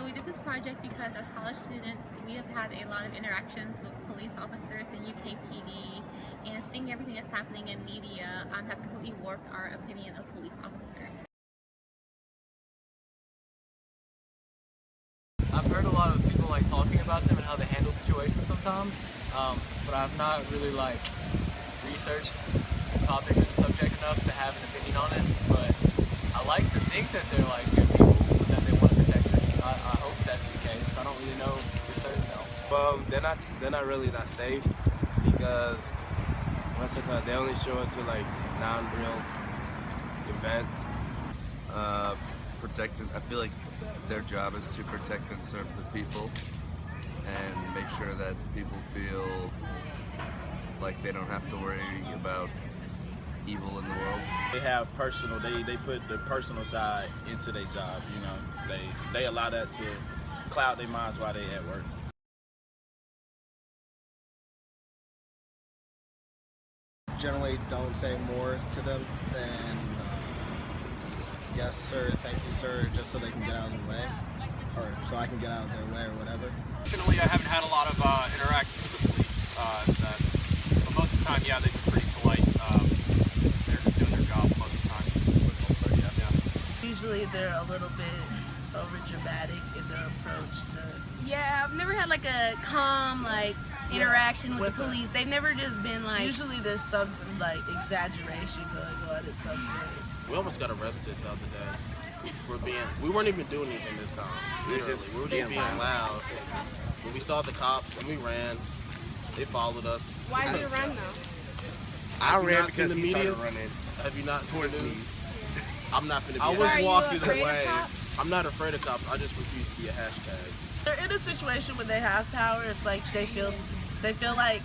we did this project because as college students, we have had a lot of interactions with police officers and UKPD, and seeing everything that's happening in media has completely warped our opinion of police officers. I've heard a lot of people talking about them and how they handle situations sometimes, but I've not really researched the topic and the subject enough to have an opinion on it. But I like to think that they're good people and that they want to protect us. I hope that's the case. I don't really know for certain though. Well, they're not really that safe because they only show up to non-real events. Protecting. I feel like their job is to protect and serve the people and make sure that people feel like they don't have to worry about evil in the world. They have personal, they put the personal side into their job, you know. They allow that to cloud their minds while they at work. Generally don't say more to them than yes sir, thank you sir, just so they can get out of the way, or so I can get out of their way or whatever. Fortunately, I haven't had a lot of interactions with the police, but most of the time, yeah, they've been pretty polite. They're just doing their job most of the time. Yeah. Usually they're a little bit over dramatic in their approach to. Yeah, I've never had a calm interaction with the police. They've never just been Usually there's some exaggeration going on at some point. We almost got arrested the other day for we weren't even doing anything this time. Literally, we were just being loud. When we saw the cops and we ran, they followed us. Why did you run though? I ran because the he media? started running Have you not seen the towards me. news? I'm not gonna be. I a was hashtag. walking afraid of away. cops? I'm not afraid of cops. I just refuse to be a hashtag. They're in a situation when they have power. It's they feel like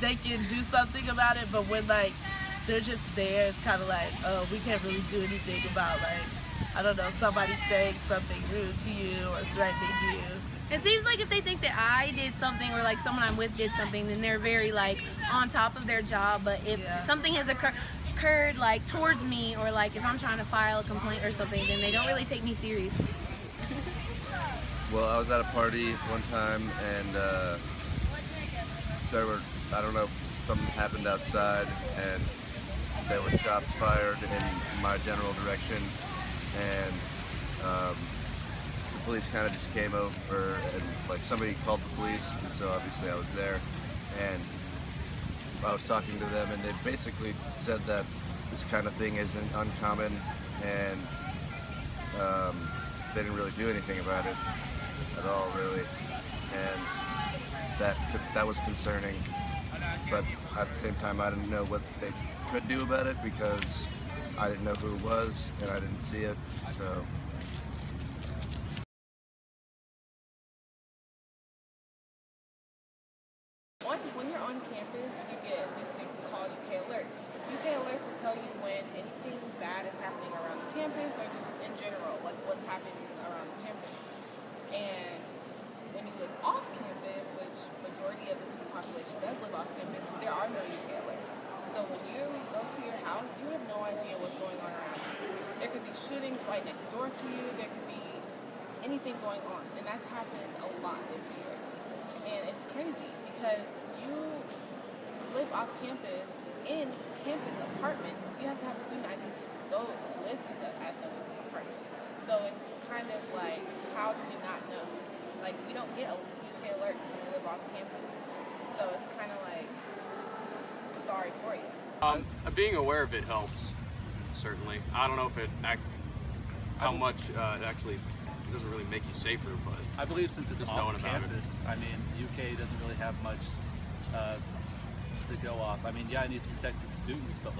they can do something about it, but when they're just there, it's kind of oh, we can't really do anything about I don't know, somebody saying something rude to you or threatening you. It seems like if they think that I did something or someone I'm with did something, then they're very on top of their job. But if something has occurred towards me, or if I'm trying to file a complaint or something, then they don't really take me seriously. Well, I was at a party one time and there were, I don't know, something happened outside and there were shots fired in my general direction, and the police kind of just came over and somebody called the police, and so obviously I was there and I was talking to them, and they basically said that this kind of thing isn't uncommon, and they didn't really do anything about it at all, really, and that was concerning. But at the same time, I didn't know what they could do about it because I didn't know who it was and I didn't see it. So. When you're on campus, you get these things called UK alerts. UK alerts will tell you when anything bad is happening around the campus or just in general, what's happening around the campus. And when you live off campus, which majority of the student population does live off campus, there are no UK alerts. So when you go to your house, you have no idea what's going on around you. There could be shootings right next door to you. There could be anything going on. And that's happened a lot this year. And it's crazy because you live off campus in campus apartments. You have to have a student ID to go to live at those apartments. So it's kind of how do we not know? We don't get a UK alert when we live off campus. So it's kind of sorry for you. Being aware of it helps, certainly. I don't know if how much it actually doesn't really make you safer, but I believe since it's just off knowing about campus, I mean, UK doesn't really have much to go off. I mean, yeah, it needs to protect its students, but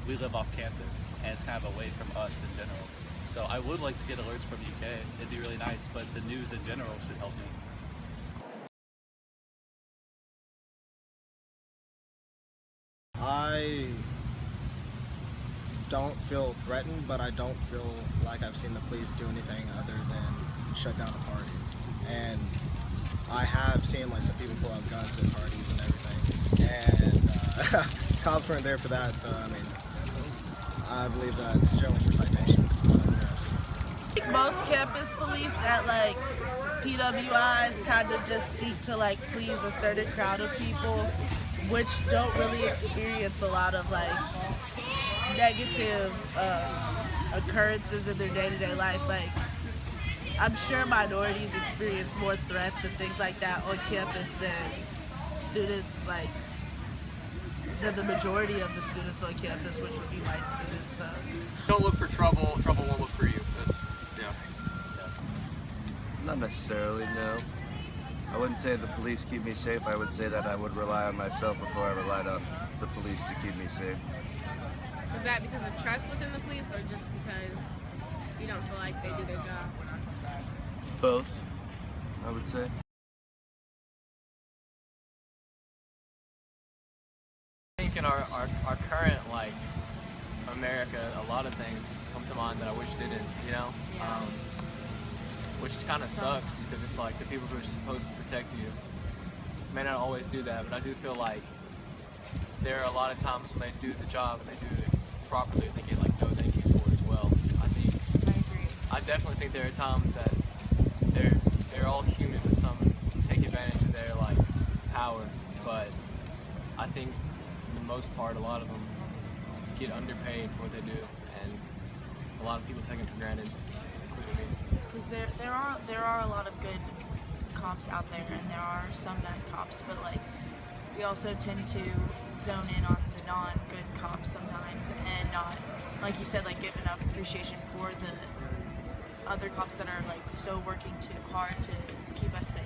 we live off campus, and it's kind of away from us in general. So I would like to get alerts from UK. It'd be really nice, but the news in general should help me. I don't feel threatened, but I don't feel like I've seen the police do anything other than shut down a party. And I have seen some people pull out guns at parties and everything, and cops weren't there for that. So I mean, I believe that it's generally for citations. Most campus police at like PWIs kind of just seek to like please a certain crowd of people, which don't really experience a lot of like negative occurrences in their day-to-day life. Like, I'm sure minorities experience more threats and things like that on campus than students, like, than the majority of the students on campus, which would be white students. So Don't look for trouble, trouble won't look for you. That's, yeah. Not necessarily, no. I wouldn't say the police keep me safe. I would say that I would rely on myself before I relied on the police to keep me safe. Is that because of trust within the police or just because you don't feel like they do their job? Both, I would say. I think in our current, like, America, a lot of things come to mind that I wish didn't, you know? Which kind of sucks, because it's like the people who are supposed to protect you may not always do that, but I do feel like there are a lot of times when they do the job and they do it properly, they get like no thank yous for it as well. I definitely think there are times that they're all human, and some take advantage of their like power, but I think for the most part a lot of them get underpaid for what they do, and a lot of people take it for granted, including me. Because there are a lot of good cops out there, and there are some bad cops, but like we also tend to zone in on the non-good cops sometimes, and not, like you said, like give enough appreciation for the other cops that are like so working too hard to keep us safe.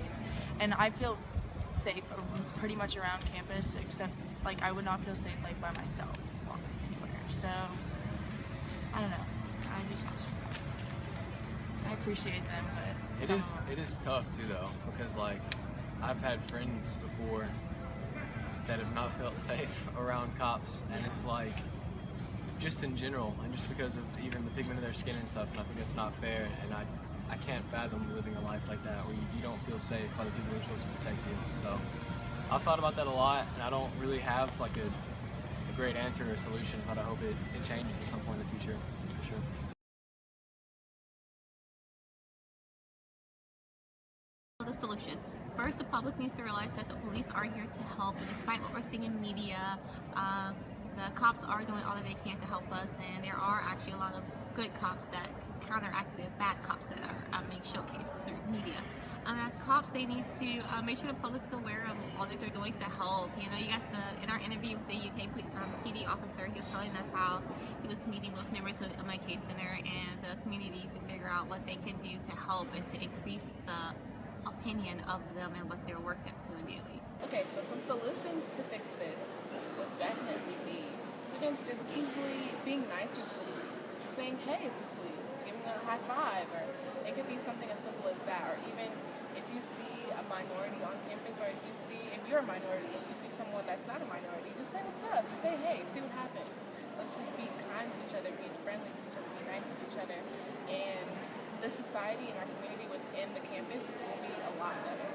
And I feel safe pretty much around campus, except like I would not feel safe like by myself walking anywhere. So I don't know. I appreciate them, but It is tough too though, because like I've had friends before that have not felt safe around cops, and it's like just in general, and just because of even the pigment of their skin and stuff, and I think that's not fair, and I can't fathom living a life like that where you don't feel safe by the people who are supposed to protect you. So I've thought about that a lot, and I don't really have like a great answer or a solution, but I hope it changes at some point in the future, for sure. The solution. First, the public needs to realize that the police are here to help, and despite what we're seeing in media, the cops are doing all that they can to help us, and there are actually a lot of good cops that counteract the bad cops that are being showcased through media. As cops, they need to make sure the public's aware of all that they're doing to help. You know, you got in our interview with the UK PD officer, he was telling us how he was meeting with members of the MIK Center and the community to figure out what they can do to help and to increase the opinion of them and what their work they're doing daily. Okay, so some solutions to fix this would definitely be students just easily being nicer to the police, saying hey to the police, giving a high five, or it could be something as simple as that, or even if you see a minority on campus, or if you're a minority and you see someone that's not a minority, just say what's up, just say hey, see what happens. Let's just be kind to each other, be friendly to each other, be nice to each other, and the society and our community within the campus will be a lot better.